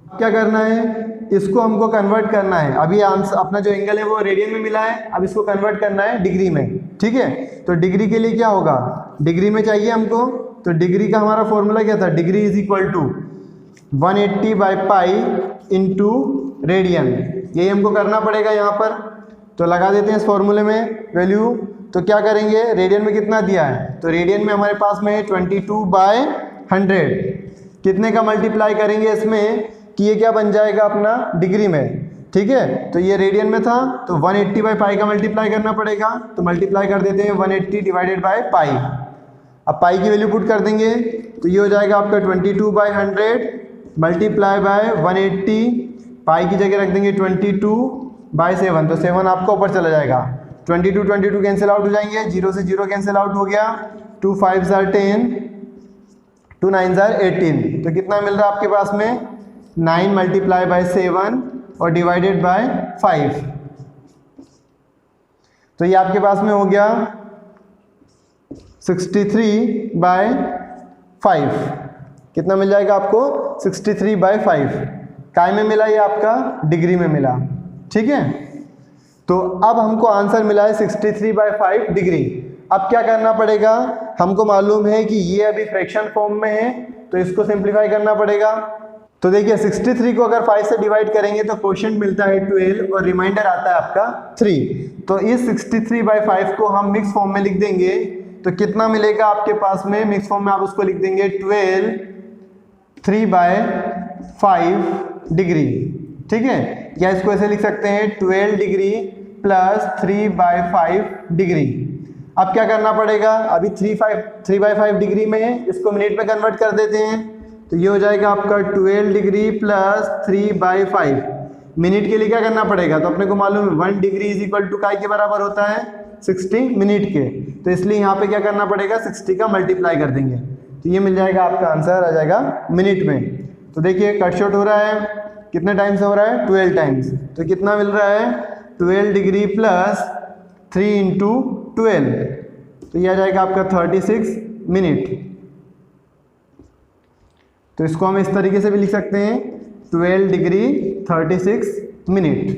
क्या करना है, इसको हमको कन्वर्ट करना है। अभी आंसर अपना जो एंगल है वो रेडियन में मिला है, अब इसको कन्वर्ट करना है डिग्री में, ठीक है। तो डिग्री के लिए क्या होगा, डिग्री में चाहिए हमको, तो डिग्री का हमारा फॉर्मूला क्या था, डिग्री इज इक्वल टू 180/पाई इंटू रेडियन, यही हमको करना पड़ेगा यहाँ पर। तो लगा देते हैं इस फॉर्मूले में वैल्यू। तो क्या करेंगे, रेडियन में कितना दिया है, तो रेडियन में हमारे पास में 22/100, कितने का मल्टीप्लाई करेंगे इसमें कि ये क्या बन जाएगा अपना डिग्री में, ठीक है। तो ये रेडियन में था तो 180/पाई का मल्टीप्लाई करना पड़ेगा, तो मल्टीप्लाई कर देते हैं 180 डिवाइडेड बाय पाई। अब पाई की वैल्यू पुट कर देंगे तो ये हो जाएगा आपका 22/100 मल्टीप्लाई बाय 180, पाई की जगह रख देंगे 22/7, तो 7 आपका ऊपर चला जाएगा, 22 कैंसिल आउट हो जाएंगे, 0 से 0 कैंसिल आउट हो गया, 2 5 10, 2 9 18, तो कितना मिल रहा है आपके पास में 9 मल्टीप्लाई बाय 7 और डिवाइडेड बाय 5, तो ये आपके पास में हो गया 63/5, कितना मिल जाएगा आपको 63/5, काय में मिला ये आपका डिग्री में मिला, ठीक है। तो अब हमको आंसर मिला है 63/5 डिग्री। अब क्या करना पड़ेगा, हमको मालूम है कि ये अभी फ्रैक्शन फॉर्म में है तो इसको सिंप्लीफाई करना पड़ेगा। तो देखिए 63 को अगर 5 से डिवाइड करेंगे तो क्वोशिएंट मिलता है 12 और रिमाइंडर आता है आपका 3। तो इस 63/5 को हम मिक्स फॉर्म में लिख देंगे तो कितना मिलेगा आपके पास में, मिक्स फॉर्म में आप उसको लिख देंगे 12 3/5 डिग्री, ठीक है। या इसको ऐसे लिख सकते हैं 12 डिग्री प्लस 3/5 डिग्री। अब क्या करना पड़ेगा, अभी 3/5 डिग्री में है, इसको मिनट में कन्वर्ट कर देते हैं तो ये हो जाएगा आपका 12 डिग्री प्लस 3/5। मिनट के लिए क्या करना पड़ेगा, तो अपने को मालूम है 1 डिग्री इज इक्वल टू काय के बराबर होता है 60 मिनट के, तो इसलिए यहाँ पे क्या करना पड़ेगा 60 का मल्टीप्लाई कर देंगे तो ये मिल जाएगा आपका आंसर आ जाएगा मिनट में। तो देखिए कट शॉर्ट हो रहा है, कितने टाइम्स हो रहा है 12 टाइम्स, तो कितना मिल रहा है 12 डिग्री प्लस 3 इंटू 12, तो ये आ जाएगा आपका 36 मिनट। तो इसको हम इस तरीके से भी लिख सकते हैं 12 डिग्री 36 मिनट।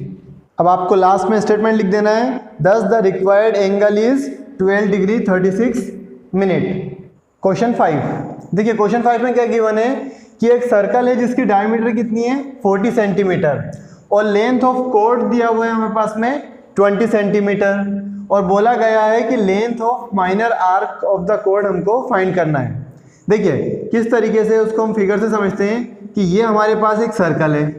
अब आपको लास्ट में स्टेटमेंट लिख देना है thus the required angle is 12 degree 36 minute. Question 5, देखिए क्वेश्चन 5 में क्या गिवन है कि एक सर्कल है जिसकी डायमीटर कितनी है 40 सेंटीमीटर और लेंथ ऑफ कोड दिया हुआ है हमारे पास में 20 सेंटीमीटर और बोला गया है कि length of minor arc of the code हमको फाइंड करना है। देखिए किस तरीके से उसको हम फिगर से समझते हैं कि ये हमारे पास एक सर्कल है,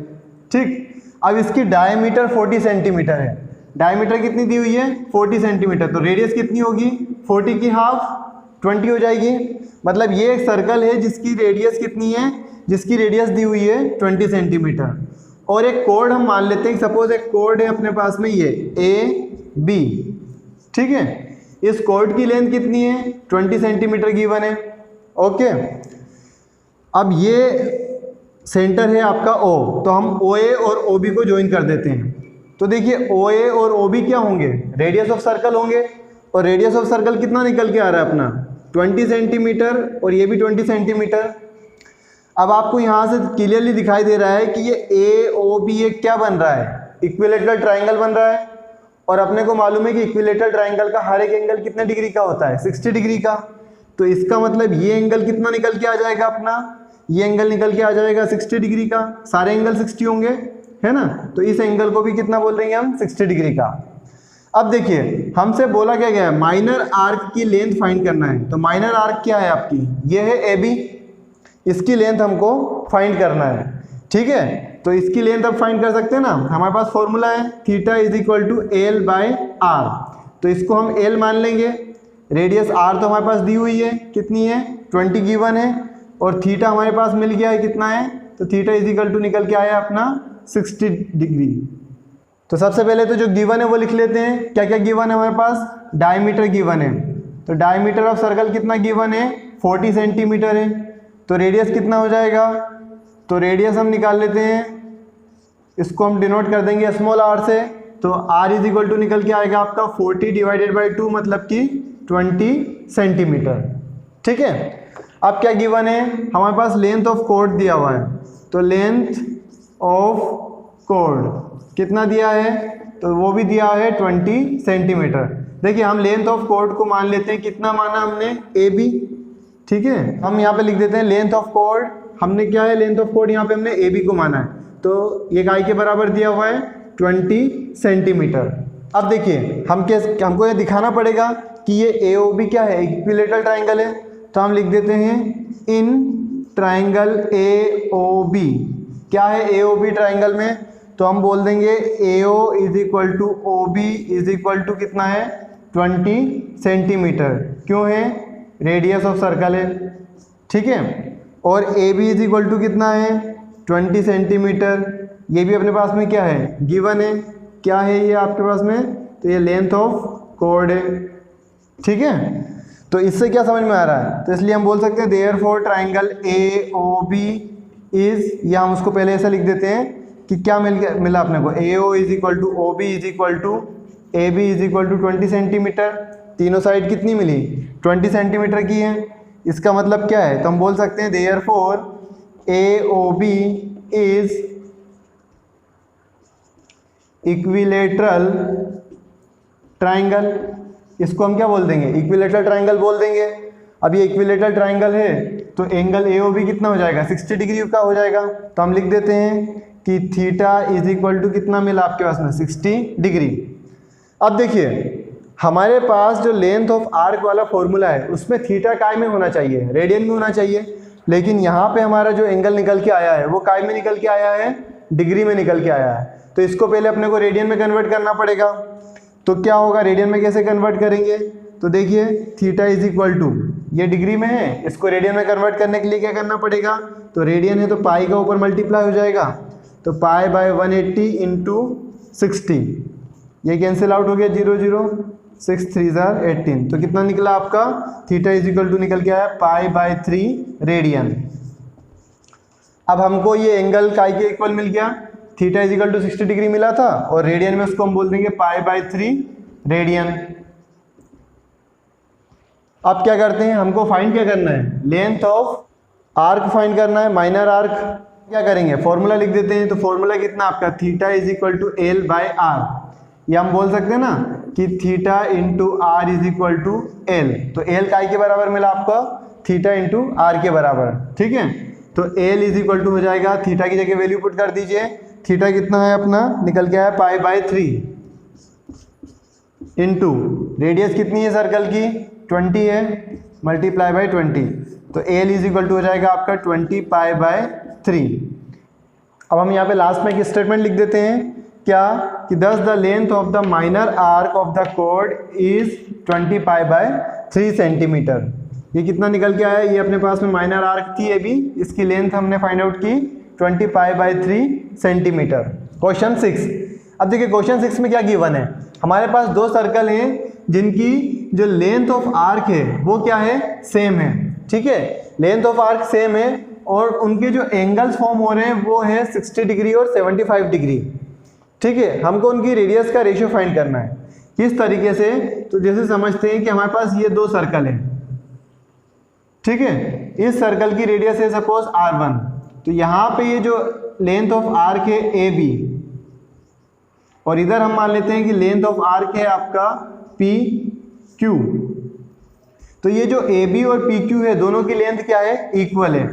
ठीक। अब इसकी डायमीटर 40 सेंटीमीटर है, डायमीटर कितनी दी हुई है 40 सेंटीमीटर, तो रेडियस कितनी होगी 40 की हाफ 20 हो जाएगी। मतलब ये एक सर्कल है जिसकी रेडियस कितनी है, जिसकी रेडियस दी हुई है 20 सेंटीमीटर और एक कोड हम मान लेते हैं, सपोज एक कोड है अपने पास में ये AB, ठीक है। इस कोड की लेंथ कितनी है 20 सेंटीमीटर गिवन है, ओके। अब ये सेंटर है आपका O, तो हम OA और OB को ज्वाइन कर देते हैं। तो देखिए OA और OB क्या होंगे, रेडियस ऑफ सर्कल होंगे और रेडियस ऑफ सर्कल कितना निकल के आ रहा है अपना 20 सेंटीमीटर और ये भी 20 सेंटीमीटर। अब आपको यहाँ से क्लियरली दिखाई दे रहा है कि ये AOB एक क्या बन रहा है, इक्विलेटरल ट्राइंगल बन रहा है और अपने को मालूम है कि इक्विलेटरल ट्राइंगल का हर एक एंगल कितने डिग्री का होता है 60 डिग्री का। तो इसका मतलब ये एंगल कितना निकल के आ जाएगा अपना, ये एंगल निकल के आ जाएगा 60 डिग्री का, सारे एंगल 60 होंगे है ना। तो इस एंगल को भी कितना बोल रहे हैं हम 60 डिग्री का। अब देखिए हमसे बोला क्या गया है माइनर आर्क की लेंथ फाइंड करना है। तो माइनर आर्क क्या है आपकी, ये है AB, इसकी लेंथ हमको फाइंड करना है, ठीक है। तो इसकी लेंथ अब फाइंड कर सकते हैं ना, हमारे पास फॉर्मूला है theta is equal to L/R, तो इसको हम L मान लेंगे। रेडियस R तो हमारे पास दी हुई है, कितनी है 20 गिवन है और थीटा हमारे पास मिल गया है कितना है, तो थीटा इज इक्वल टू निकल के आया अपना 60 डिग्री। तो सबसे पहले तो जो गिवन है वो लिख लेते हैं, क्या क्या गिवन है हमारे पास, डायमीटर गिवन है। तो डायमीटर ऑफ सर्कल कितना गिवन है 40 सेंटीमीटर है। तो रेडियस कितना हो जाएगा, तो रेडियस हम निकाल लेते हैं, इसको हम डिनोट कर देंगे स्मॉल r से। तो r इज इक्वल टू निकल के आएगा आपका 40 डिवाइडेड बाई 2 मतलब कि 20 सेंटीमीटर, ठीक है। अब क्या गिवन है हमारे पास, लेंथ ऑफ कोड दिया हुआ है। तो लेंथ ऑफ कोड कितना दिया है, तो वो भी दिया है 20 सेंटीमीटर। देखिए हम लेंथ ऑफ कोड को मान लेते हैं, कितना माना हमने AB, ठीक है, हम यहाँ पे लिख देते हैं लेंथ ऑफ कॉर्ड। हमने क्या है, लेंथ ऑफ कॉर्ड यहाँ पे हमने ए बी को माना है, तो ये काय के बराबर दिया हुआ है 20 सेंटीमीटर। अब देखिए हमको ये दिखाना पड़ेगा कि ये ए ओ बी क्या है, इक्विलेटरल ट्राइंगल है, तो हम लिख देते हैं in triangle A O B. क्या है ए ओ बी ट्राइंगल में, तो हम बोल देंगे A O is equal to O B is equal to कितना है 20 सेंटीमीटर। क्यों है, रेडियस ऑफ सर्कल है, ठीक है। और A B is equal to कितना है 20 सेंटीमीटर। ये भी अपने पास में क्या है, गिवन है। क्या है ये आपके पास में, तो ये लेंथ ऑफ कॉर्ड है, ठीक है। तो इससे क्या समझ में आ रहा है, तो इसलिए हम बोल सकते हैं therefore triangle A O B is, या हम उसको पहले ऐसा लिख देते हैं कि क्या मिला अपने को, A O is equal to O B is equal to A B is equal to 20 centimetre. तीनों साइड कितनी मिली, 20 सेंटीमीटर की है। इसका मतलब क्या है, तो हम बोल सकते हैं therefore A O B is equilateral triangle. इसको हम क्या बोल देंगे, इक्विलेटरल ट्राइंगल बोल देंगे। अब ये इक्विलेटरल ट्राइंगल है तो एंगल ए ओ बी कितना हो जाएगा, 60 डिग्री का हो जाएगा। तो हम लिख देते हैं कि थीटा इज इक्वल टू कितना मिला आपके पास में 60 डिग्री। अब देखिए हमारे पास जो लेंथ ऑफ आर्क वाला फॉर्मूला है उसमें थीटा काय में होना चाहिए, रेडियन में होना चाहिए, लेकिन यहाँ पे हमारा जो एंगल निकल के आया है वो काय में निकल के आया है, डिग्री में निकल के आया है। तो इसको पहले अपने को रेडियन में कन्वर्ट करना पड़ेगा। तो क्या होगा, रेडियन में कैसे कन्वर्ट करेंगे, तो देखिए थीटा इज इक्वल टू, ये डिग्री में है, इसको रेडियन में कन्वर्ट करने के लिए क्या करना पड़ेगा, तो रेडियन है तो पाई का ऊपर मल्टीप्लाई हो जाएगा, तो पाई बाय 180 इंटू 60, ये कैंसिल आउट हो गया 0 0, 6 3 18। तो कितना निकला आपका, थीटा इज इक्वल टू निकल के आया पाई बाय 3 रेडियन। अब हमको ये एंगल काय के इक्वल मिल गया, theta is equal to 60 degree मिला था और रेडियन में उसको हम बोल देंगे पाई बाय 3 रेडियन। अब क्या करते हैं, हमको फाइंड क्या करना है, लेंथ ऑफ आर्क फाइंड करना है, माइनर आर्क। क्या करेंगे, फॉर्मूला लिख देते हैं। तो फॉर्मूला कितना आपका, theta is equal to L by R. या हम बोल सकते हैं ना कि theta into R is equal to L. तो एल काय के बराबर मिला आपका, थीटा इंटू आर के बराबर, ठीक है। तो एल इज इक्वल टू हो जाएगा, थीटा की जगह वैल्यू पुट कर दीजिए, थीटा कितना है अपना, निकल के आया पाई बाय 3 इंटू रेडियस कितनी है सर्कल की 20 है, मल्टीप्लाई बाय 20। तो एल इज इक्वल टू हो जाएगा आपका 20 पाई बाय 3। अब हम यहाँ पे लास्ट में एक स्टेटमेंट लिख देते हैं, क्या कि दस the length of the minor arc of the chord is 20 pi by 3 centimetre. ये कितना निकल के आया, ये अपने पास में माइनर आर्क थी अभी, इसकी लेंथ हमने फाइंड आउट की 20 पाई बाय 3 सेंटीमीटर। क्वेश्चन 6। अब देखिए क्वेश्चन 6 में क्या गिवन है, हमारे पास दो सर्कल हैं जिनकी जो लेंथ ऑफ आर्क है वो क्या है, सेम है, ठीक है। लेंथ ऑफ आर्क सेम है और उनके जो एंगल्स फॉर्म हो रहे हैं वो है 60 डिग्री और 75 डिग्री, ठीक है। हमको उनकी रेडियस का रेशियो फाइंड करना है। किस तरीके से, तो जैसे समझते हैं कि हमारे पास ये दो सर्कल हैं, ठीक है। इस सर्कल की रेडियस है सपोज r1, तो यहाँ पे ये जो लेंथ ऑफ आर्क है ए बी, और इधर हम मान लेते हैं कि लेंथ ऑफ आर्क है आपका पी क्यू। तो ये जो ए बी और पी क्यू है दोनों की लेंथ क्या है, इक्वल है।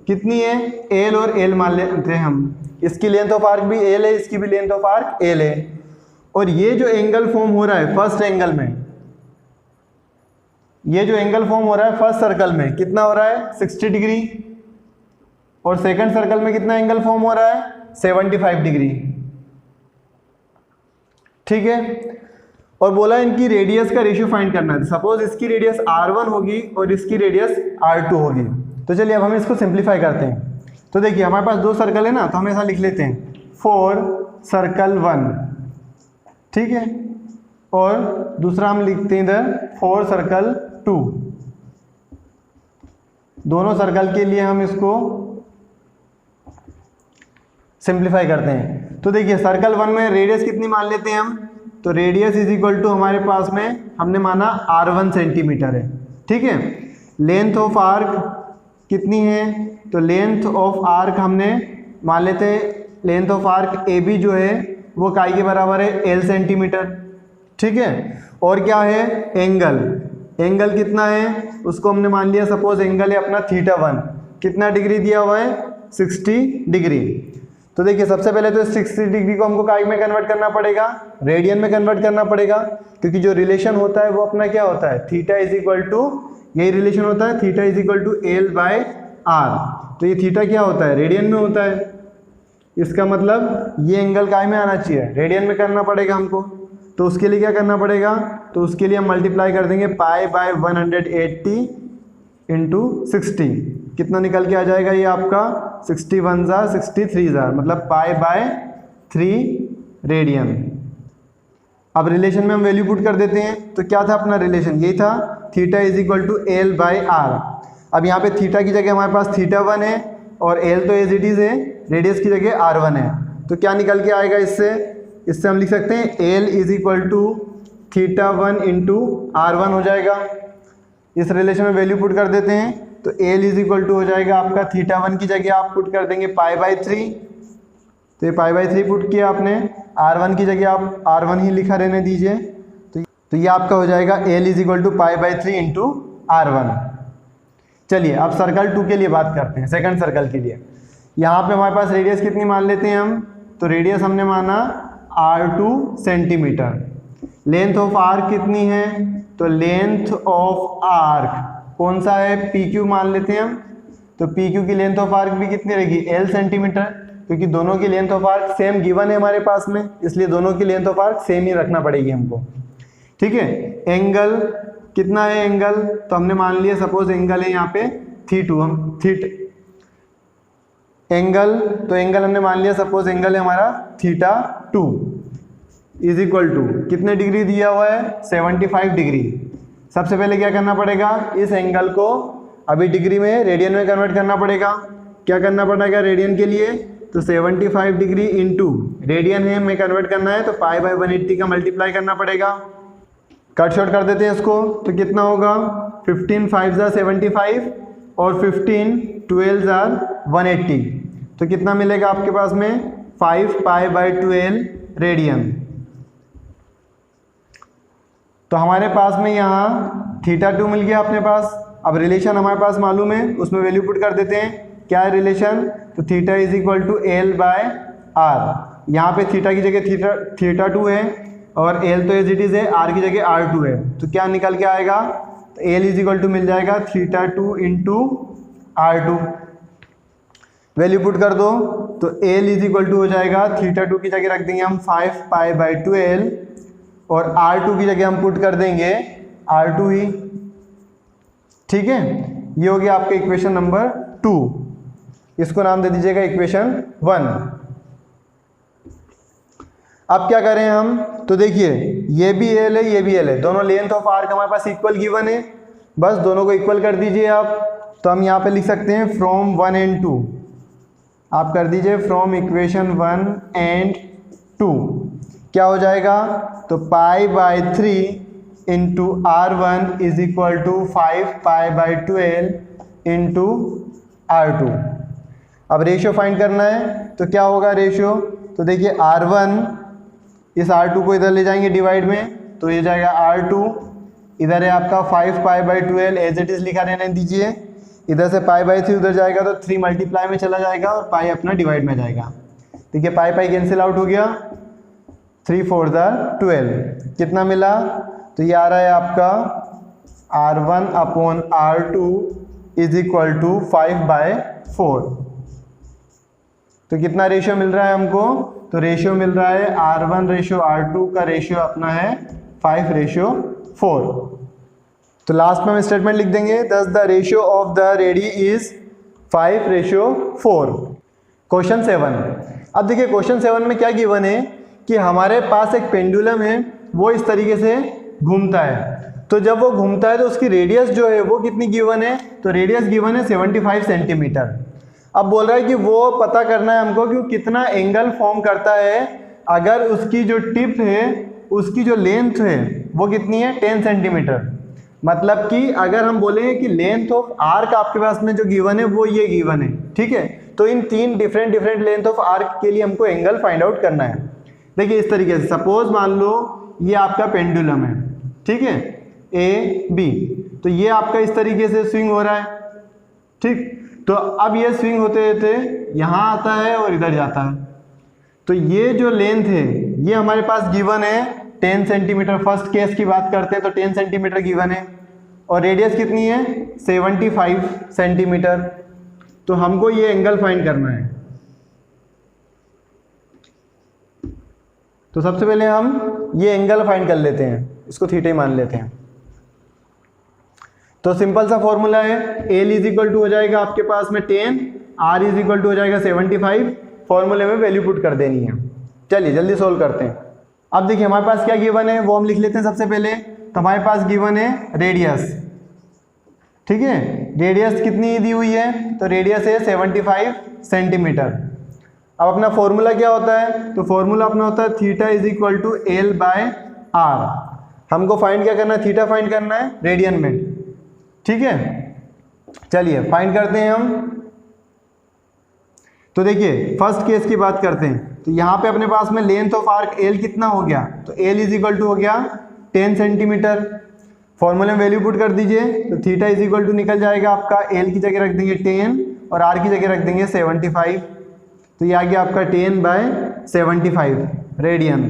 कितनी है, एल और एल मान लेते हैं हम। इसकी लेंथ ऑफ आर्क भी एल है, इसकी भी लेंथ ऑफ आर्क एल है। और ये जो एंगल फॉर्म हो रहा है फर्स्ट एंगल में, ये जो एंगल फॉर्म हो रहा है फर्स्ट सर्कल में कितना हो रहा है 60 डिग्री, और सेकंड सर्कल में कितना एंगल फॉर्म हो रहा है 75 डिग्री, ठीक है। और बोला इनकी रेडियस का रेशियो फाइंड करना है। सपोज इसकी रेडियस r1 होगी और इसकी रेडियस r2 होगी। तो चलिए अब हम इसको सिंप्लीफाई करते हैं। तो देखिए हमारे पास दो सर्कल है ना, तो हम ऐसा लिख लेते हैं 4 सर्कल 1, ठीक है, और दूसरा हम लिखते हैं इधर 4 सर्कल 2। दोनों सर्कल के लिए हम इसको सिंप्लीफाई करते हैं। तो देखिए सर्कल 1 में रेडियस कितनी मान लेते हैं हम, तो रेडियस इज इक्वल टू हमारे पास में हमने माना r1 सेंटीमीटर है, ठीक है। लेंथ ऑफ आर्क कितनी है, तो लेंथ ऑफ आर्क हमने मान लेते हैं, length of arc A B जो है वो काय के बराबर है l सेंटीमीटर, ठीक है। और क्या है, एंगल, एंगल कितना है, उसको हमने मान लिया सपोज एंगल है अपना θ1, कितना डिग्री दिया हुआ है 60 डिग्री। तो देखिए सबसे पहले तो 60 डिग्री को हमको काय में कन्वर्ट करना पड़ेगा, रेडियन में कन्वर्ट करना पड़ेगा, क्योंकि जो रिलेशन होता है वो अपना क्या होता है, थीटा इज इक्वल टू, यही रिलेशन होता है theta is equal to L by R. तो ये थीटा क्या होता है, रेडियन में होता है, इसका मतलब ये एंगल काय में आना चाहिए, रेडियन में करना पड़ेगा हमको। तो उसके लिए क्या करना पड़ेगा, तो उसके लिए हम मल्टीप्लाई कर देंगे पाई बाय 180 इंटू 60, कितना निकल के आ जाएगा ये आपका 61 ज़ा 63 ज़ा, मतलब पाई बाय 3 रेडियन। अब रिलेशन में हम वैल्यू पुट कर देते हैं, तो क्या था अपना रिलेशन, यही था theta is equal to L by R. अब यहाँ पे थीटा की जगह हमारे पास θ1 है और एल तो एज इट इज़ है, रेडियस की जगह r1 है। तो क्या निकल के आएगा इससे हम लिख सकते हैं L is equal to θ1 into r1 हो जाएगा। इस रिलेशन में वैल्यू पुट कर देते हैं, तो एल इज इक्वल टू हो जाएगा आपका θ1 की जगह आप पुट कर देंगे पाई बाय 3, तो ये पाई बाय 3 पुट किया आपने, r1 की जगह आप r1 ही लिखा रहने दीजिए। तो ये आपका हो जाएगा L is equal to pi by 3 into r1। चलिए अब सर्कल 2 के लिए बात करते हैं, सेकंड सर्कल के लिए। यहाँ पे हमारे पास रेडियस कितनी मान लेते हैं हम, तो रेडियस हमने माना r2 centimetre. Length of arc कितनी है, तो लेंथ ऑफ आर्क कौन सा है, PQ मान लेते हैं हम। तो PQ की लेंथ ऑफ आर्क भी कितनी रहेगी, L सेंटीमीटर, क्योंकि दोनों की length of arc same given है हमारे पास में, इसलिए दोनों की लेंथ ऑफ आर्क सेम ही रखना पड़ेगी हमको। ठीक है, एंगल कितना है एंगल, तो हमने मान लिया सपोज एंगल है यहाँ पे θ2, हम एंगल, तो एंगल हमने मान लिया सपोज एंगल है हमारा θ2 इज इक्वल टू कितने डिग्री दिया हुआ है, 75 डिग्री। सबसे पहले क्या करना पड़ेगा, इस एंगल को अभी डिग्री में रेडियन में कन्वर्ट करना पड़ेगा। क्या करना पड़ेगा रेडियन के लिए, तो 75 डिग्री इंटू रेडियन है में कन्वर्ट करना है, तो पाई बाय 180 का मल्टीप्लाई करना पड़ेगा। कट शॉर्ट कर देते हैं इसको, तो कितना होगा 15 5 ज़ा 75 और 15 12 ज़ा 180, तो कितना मिलेगा आपके पास में 5 पाई बाय 12 रेडियन। तो हमारे पास में यहाँ θ2 मिल गया अपने पास। अब रिलेशन हमारे पास मालूम है, उसमें वैल्यू पुट कर देते हैं, क्या है रिलेशन, तो theta is equal to L by R. यहाँ पे थीटा की जगह θ2 है और एल तो एज इट इज है, आर की जगह r2 है। तो क्या निकल के आएगा, तो एल इज इक्वल टू मिल जाएगा θ2 इंटू r2। वैल्यू पुट कर दो, तो एल इज इक्वल टू हो जाएगा θ2 की जगह रख देंगे हम 5 पाई बाय 12 और r2 की जगह हम पुट कर देंगे r2 ही। ठीक है, ये हो गया आपका इक्वेशन नंबर 2, इसको नाम दे दीजिएगा इक्वेशन 1। अब क्या करें हम, तो देखिए ये भी एल है ये भी एल है, दोनों लेंथ ऑफ आर्क हमारे पास इक्वल गिवन है, बस दोनों को इक्वल कर दीजिए आप। तो हम यहाँ पे लिख सकते हैं फ्रॉम 1 and 2, आप कर दीजिए फ्रॉम इक्वेशन 1 and 2, क्या हो जाएगा, तो pi by 3 into r1 is equal to 5 pi by 12 into r2। अब रेशियो फाइंड करना है, तो क्या होगा रेशियो, तो देखिए r1 इस r2 को इधर ले जाएंगे डिवाइड में, तो ये जाएगा r2, इधर है आपका 5 pi by 12 as it is लिखा रहने दीजिए, इधर से पाई बाय 3 उधर जाएगा तो 3 मल्टीप्लाई में चला जाएगा और पाई अपना डिवाइड में जाएगा। देखिए पाई पाई कैंसिल आउट हो गया, 3 4 ज़ा 12, कितना मिला, तो ये आ रहा है आपका r1 upon r2 is equal to 5 by 4। तो कितना रेशियो मिल रहा है हमको, तो रेशियो मिल रहा है r1 रेशियो r2 का रेशियो अपना है 5:4। तो लास्ट में हम स्टेटमेंट लिख देंगे, दस the ratio of the ready is 5:4। Question 7। अब देखिए क्वेश्चन 7 में क्या गिवन है कि हमारे पास एक पेंडुलम है, वो इस तरीके से घूमता है। तो जब वो घूमता है तो उसकी रेडियस जो है वो कितनी गिवन है, तो रेडियस गिवन है 75 सेंटीमीटर। अब बोल रहा है कि वो पता करना है हमको कि वो कितना एंगल फॉर्म करता है अगर उसकी जो टिप है उसकी जो लेंथ है वो कितनी है 10 सेंटीमीटर। मतलब कि अगर हम बोलेंगे कि लेंथ ऑफ आर्क आपके पास में जो गिवन है वो ये गिवन है, ठीक है, तो इन 3 डिफरेंट लेंथ ऑफ आर्क के लिए हमको एंगल फाइंड आउट करना है। देखिए इस तरीके से सपोज मान लो ये आपका पेंडुलम है, ठीक है, ए बी। तो ये आपका इस तरीके से स्विंग हो रहा है, ठीक। तो अब ये स्विंग होते होते यहाँ आता है और इधर जाता है। तो ये जो लेंथ है ये हमारे पास गिवन है 10 सेंटीमीटर। फर्स्ट केस की बात करते हैं तो 10 सेंटीमीटर गिवन है और रेडियस कितनी है 75 सेंटीमीटर। तो हमको ये एंगल फाइंड करना है। तो सबसे पहले हम ये एंगल फाइंड कर लेते हैं, इसको थीटा ही मान लेते हैं। तो सिंपल सा फॉर्मूला है, एल इज इक्वल टू हो जाएगा आपके पास में 10, आर इज इक्वल टू हो जाएगा 75। फॉर्मूले में वैल्यू पुट कर देनी है। चलिए जल्दी सोल्व करते हैं। अब देखिए हमारे पास क्या गिवन है वो हम लिख लेते हैं सबसे पहले। तो हमारे पास गिवन है रेडियस, ठीक है। रेडियस कितनी दी हुई है, तो रेडियस है 75 सेंटीमीटर। अब अपना फॉर्मूला क्या होता है, तो फॉर्मूला अपना होता है theta is equal to L by R. हमको फाइंड क्या करना है, थीटा फाइंड करना है रेडियन में, ठीक है। चलिए फाइंड करते हैं हम। तो देखिए फर्स्ट केस की बात करते हैं। तो यहाँ पे अपने पास में लेंथ ऑफ आर्क एल कितना हो गया, तो एल इज इक्वल टू हो गया 10 सेंटीमीटर। फॉर्मूले में वैल्यू पुट कर दीजिए। तो थीटा इज इक्वल टू निकल जाएगा आपका, एल की जगह रख देंगे 10 और आर की जगह रख देंगे 75। तो ये आ गया आपका 10/75 रेडियन।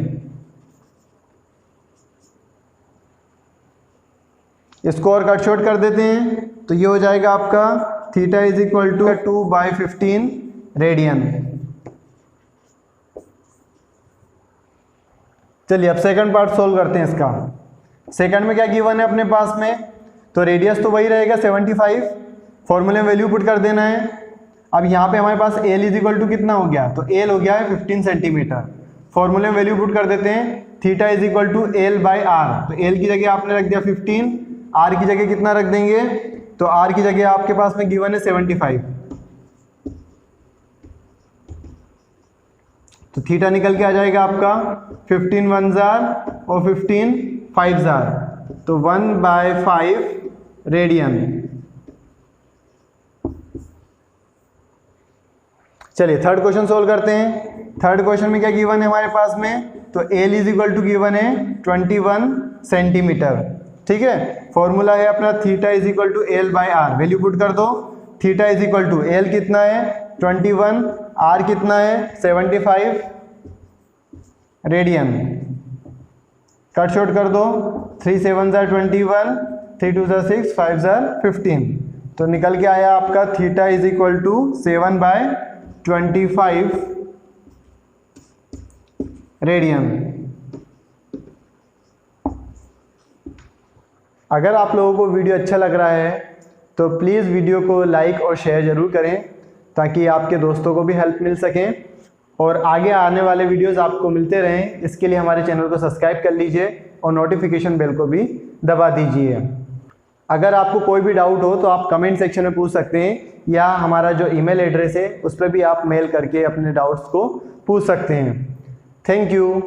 इसको और कट शॉर्ट कर देते हैं। तो ये हो जाएगा आपका theta is equal to 2/15 radian. चलिए अब सेकंड पार्ट सोल्व करते हैं इसका। सेकंड में क्या गिवन है अपने पास में, तो रेडियस तो वही रहेगा 75। फॉर्मूले में वैल्यू पुट कर देना है। अब यहाँ पे हमारे पास एल इज इक्वल टू कितना हो गया, तो एल हो गया है 15 सेंटीमीटर। फॉर्मूले में वैल्यू पुट कर देते हैं, theta is equal to L by R. तो एल की जगह आपने रख दिया 15, आर की जगह कितना रख देंगे, तो आर की जगह आपके पास में गिवन है 75। तो थीटा निकल के आ जाएगा आपका 15 1 जार और 15 5 जार, तो 1/5 रेडियन। चलिए थर्ड क्वेश्चन सोल्व करते हैं। थर्ड क्वेश्चन में क्या गिवन है हमारे पास में, तो L is equal to given है 21 सेंटीमीटर, ठीक है। फॉर्मूला है अपना theta is equal to L by R. Value put कर दो। Theta is equal to L कितना है 21, आर कितना है 75 रेडियन। कट शॉर्ट कर दो, 3 7 जार 21, 3 2 जार 6, 5 जार 15। तो निकल के आया आपका theta is equal to 7/25 radian. अगर आप लोगों को वीडियो अच्छा लग रहा है तो प्लीज़ वीडियो को लाइक और शेयर ज़रूर करें ताकि आपके दोस्तों को भी हेल्प मिल सके और आगे आने वाले वीडियोस आपको मिलते रहें। इसके लिए हमारे चैनल को सब्सक्राइब कर लीजिए और नोटिफिकेशन बेल को भी दबा दीजिए। अगर आपको कोई भी डाउट हो तो आप कमेंट सेक्शन में पूछ सकते हैं या हमारा जो ईमेल एड्रेस है उस पर भी आप मेल करके अपने डाउट्स को पूछ सकते हैं। Thank you.